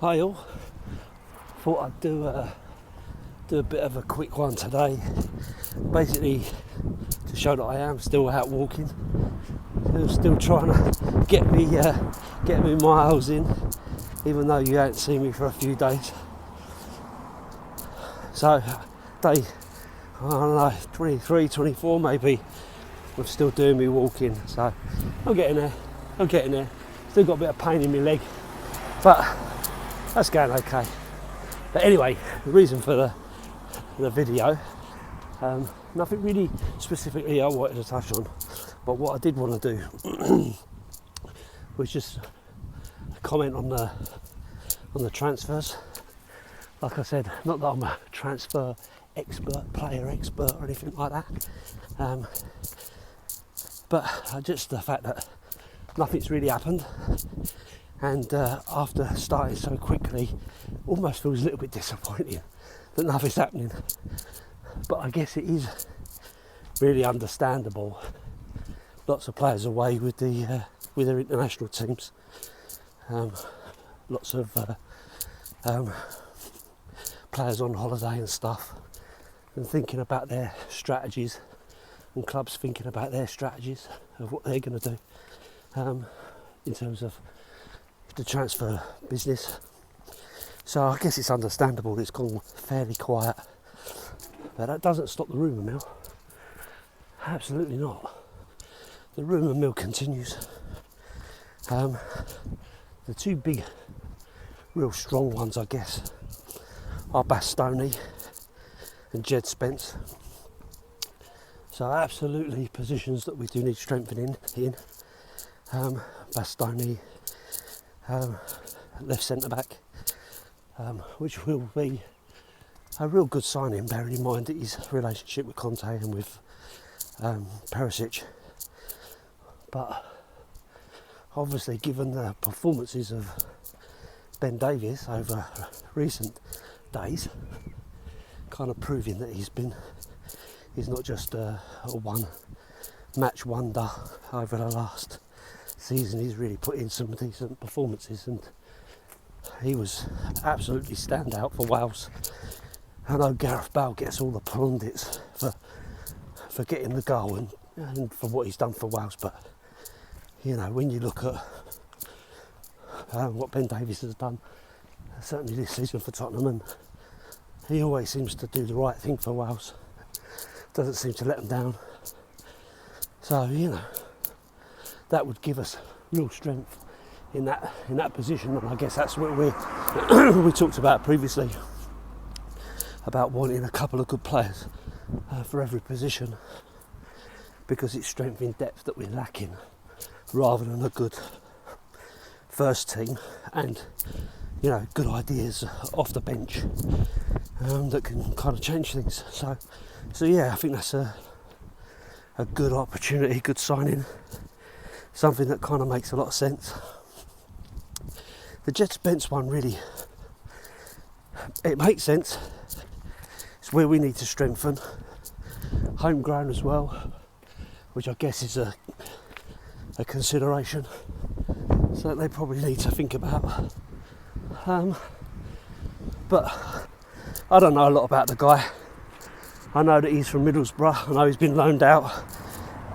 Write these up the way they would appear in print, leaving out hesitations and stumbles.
Hi all, thought I'd do a bit of a quick one today, basically to show that I am still out walking, still trying to get me miles in, even though you haven't seen me for a few days. So day, I don't know, 23, 24 maybe, I'm still doing me walking, so I'm getting there, still got a bit of pain in my leg, but that's going okay. But anyway, the reason for the video, nothing really specifically I wanted to touch on, but what I did want to do was just comment on the transfers. Like I said, not that I'm a transfer expert, player expert or anything like that, but just the fact that nothing's really happened, and after starting so quickly, almost feels a little bit disappointing that nothing's happening. But I guess it is really understandable. Lots of players away with their international teams. Lots of players on holiday and stuff, and thinking about their strategies, and clubs thinking about their strategies of what they're going to do in terms of the transfer business. So I guess it's understandable that it's gone fairly quiet, but that doesn't stop the rumour mill. Absolutely not. The rumour mill continues. The two big, real strong ones, I guess, are Bastoni and Jed Spence. So absolutely positions that we do need strengthening in. Bastoni, left centre back, which will be a real good signing, bearing in mind that his relationship with Conte and with Perisic. But obviously, given the performances of Ben Davies over recent days, kind of proving that he's not just a one match wonder over the last season. He's really put in some decent performances, and he was absolutely standout for Wales. I know Gareth Bale gets all the plaudits for getting the goal and for what he's done for Wales, but you know, when you look at what Ben Davies has done, certainly this season for Tottenham, and he always seems to do the right thing for Wales, doesn't seem to let them down. So you know, that would give us real strength in that position, and I guess that's what we talked about previously, about wanting a couple of good players for every position, because it's strength in depth that we're lacking, rather than a good first team and, you know, good ideas off the bench that can kind of change things. So yeah, I think that's a good opportunity, good signing, something that kind of makes a lot of sense. The Jed Spence one, really, it makes sense. It's where we need to strengthen. Homegrown as well, which I guess is a consideration. So they probably need to think about. But I don't know a lot about the guy. I know that he's from Middlesbrough. I know he's been loaned out.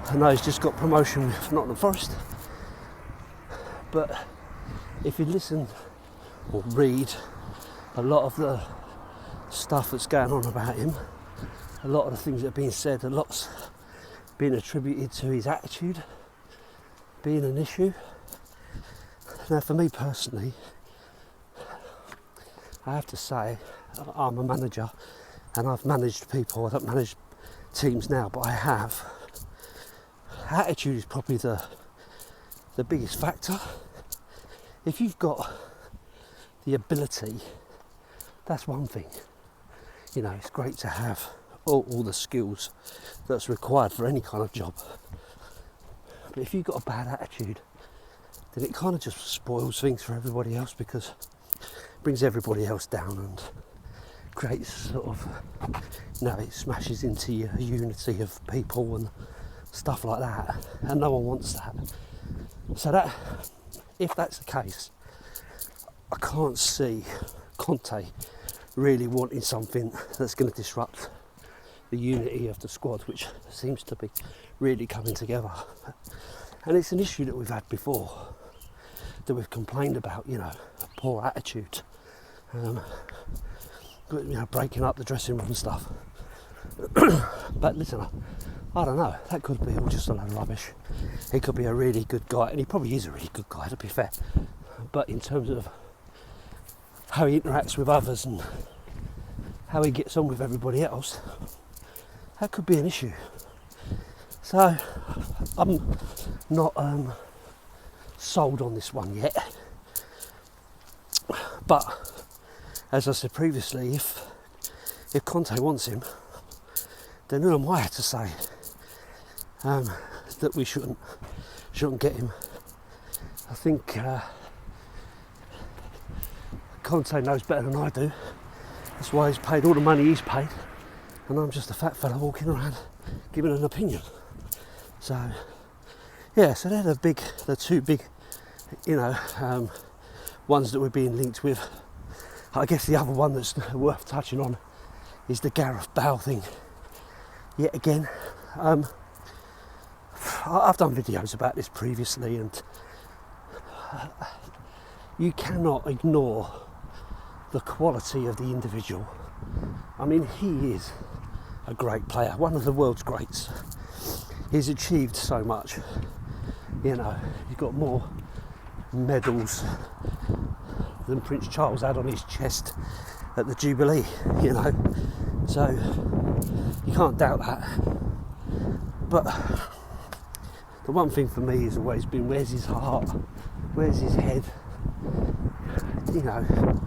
I know he's just got promotion with Nottingham Forest. But if you listen or read a lot of the stuff that's going on about him, a lot of the things that are being said, a lot's being attributed to his attitude being an issue. Now, for me personally, I have to say, I'm a manager and I've managed people. I don't manage teams now, but I have. Attitude is probably the biggest factor. If you've got the ability, that's one thing. You know, it's great to have all the skills that's required for any kind of job. But if you've got a bad attitude, then it kind of just spoils things for everybody else, because it brings everybody else down and creates sort of, you know, it smashes into your unity of people and stuff like that, and no one wants that. So that, if that's the case, I can't see Conte really wanting something that's going to disrupt the unity of the squad, which seems to be really coming together. And it's an issue that we've had before, that we've complained about, you know, poor attitude, breaking up the dressing room and stuff. But listen, I don't know, that could be all just a load of rubbish. He could be a really good guy, and he probably is a really good guy, to be fair. But in terms of how he interacts with others and how he gets on with everybody else, that could be an issue. So I'm not sold on this one yet. But as I said previously, if Conte wants him, then who am I to say that we shouldn't get him? I think Conte knows better than I do. That's why he's paid all the money he's paid, and I'm just a fat fella walking around giving an opinion. So yeah, so they're the two big, ones that we're being linked with. I guess the other one that's worth touching on is the Gareth Bale thing. Yet again, I've done videos about this previously, and you cannot ignore the quality of the individual. I mean, he is a great player, one of the world's greats. He's achieved so much. You know, he's got more medals than Prince Charles had on his chest at the Jubilee, you know. So you can't doubt that. But the one thing for me has always been, where's his heart? Where's his head? You know,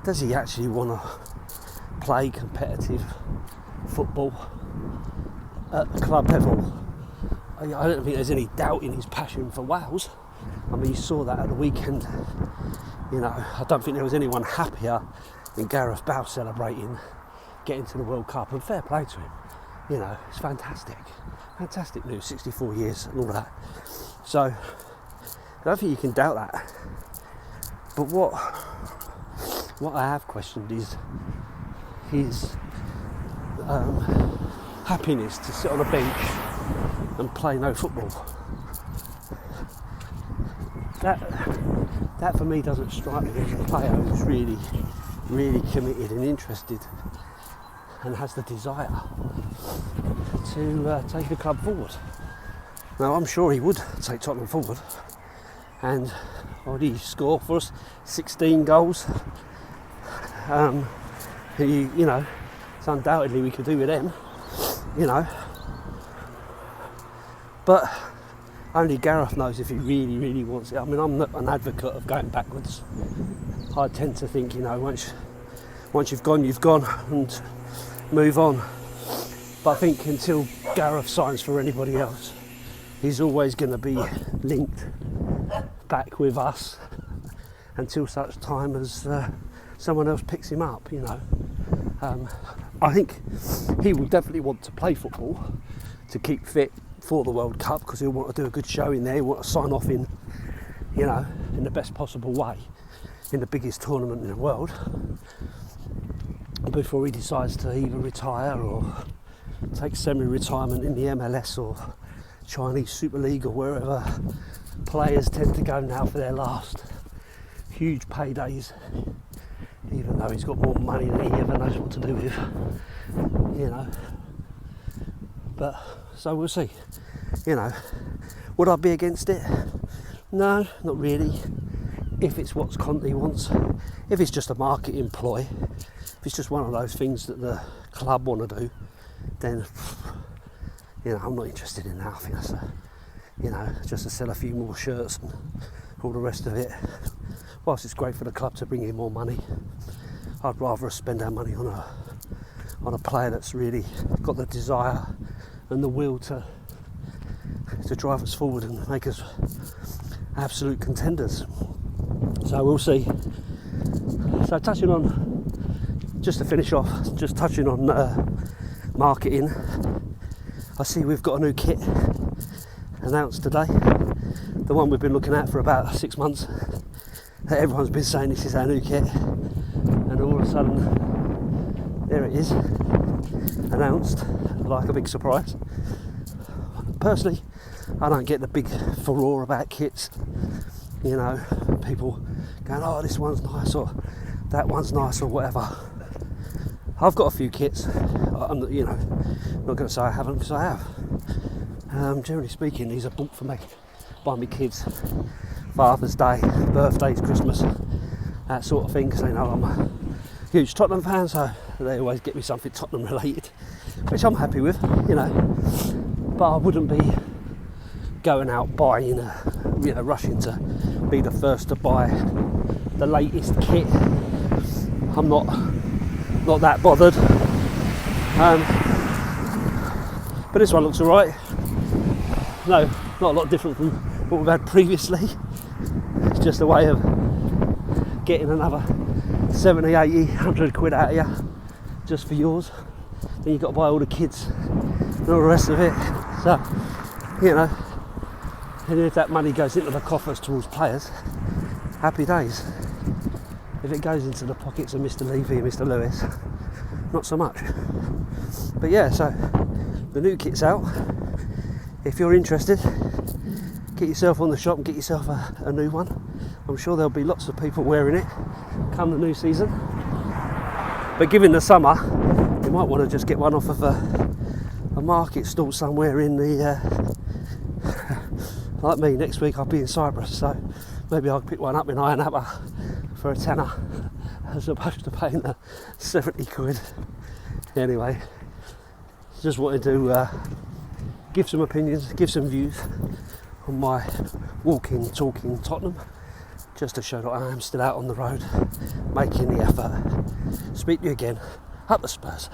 does he actually want to play competitive football at the club level? I don't think there's any doubt in his passion for Wales. I mean, you saw that at the weekend. You know, I don't think there was anyone happier than Gareth Bale celebrating getting to the World Cup, and fair play to him. You know, it's fantastic news, 64 years and all that. So I don't think you can doubt that. But what I have questioned is his happiness to sit on a bench and play no football. That for me doesn't strike me as a player who's really, really committed and interested and has the desire to take the club forward. Now, I'm sure he would take Tottenham forward, and what did he score for us? 16 goals. You know, it's undoubtedly we could do with them, you know. But only Gareth knows if he really, really wants it. I mean, I'm not an advocate of going backwards. I tend to think, you know, once you've gone, and move on. But I think until Gareth signs for anybody else, he's always going to be linked back with us until such time as someone else picks him up, you know. I think he will definitely want to play football to keep fit for the World Cup, because he'll want to do a good show in there. He'll want to sign off in, you know, in the best possible way in the biggest tournament in the world before he decides to either retire or take semi-retirement in the MLS or Chinese Super League or wherever players tend to go now for their last huge paydays, even though he's got more money than he ever knows what to do with, you know. But so we'll see. You know, would I be against it? No, not really. If it's what Conte wants, if it's just a marketing ploy, if it's just one of those things that the club want to do, then, you know, I'm not interested in that. I think that's just to sell a few more shirts and all the rest of it. Whilst it's great for the club to bring in more money, I'd rather spend our money on a player that's really got the desire and the will to drive us forward and make us absolute contenders. So we'll see. So touching on, just to finish off, just touching on marketing, I see we've got a new kit announced today, the one we've been looking at for about 6 months. that everyone's been saying this is our new kit, and all of a sudden there it is, announced like a big surprise. Personally, I don't get the big furore about kits, you know, people going, oh, this one's nice or that one's nice or whatever. I've got a few kits. I'm not going to say I haven't, because I have. Generally speaking, these are bought for me by my kids, Father's Day, birthdays, Christmas, that sort of thing, because they know I'm a huge Tottenham fan, so they always get me something Tottenham related, which I'm happy with, you know. But I wouldn't be going out buying, rushing to be the first to buy the latest kit. I'm not that bothered. But this one looks alright. No, not a lot different from what we've had previously. It's just a way of getting another 70, 80, 100 quid out of you just for yours. Then you've got to buy all the kids and all the rest of it. So, you know, and if that money goes into the coffers towards players, happy days. If it goes into the pockets of Mr. Levy and Mr. Lewis, not so much. But yeah, so the new kit's out. If you're interested, get yourself on the shop and get yourself a new one. I'm sure there'll be lots of people wearing it come the new season. But given the summer, you might want to just get one off of a market stall somewhere in the... like me, next week I'll be in Cyprus, so maybe I'll pick one up in Iron Apple for a tenner as opposed to paying the 70 quid. Anyway, just wanted to give some opinions, give some views on my walking, talking Tottenham, just to show that I am still out on the road, making the effort. Speak to you again. Up the Spurs.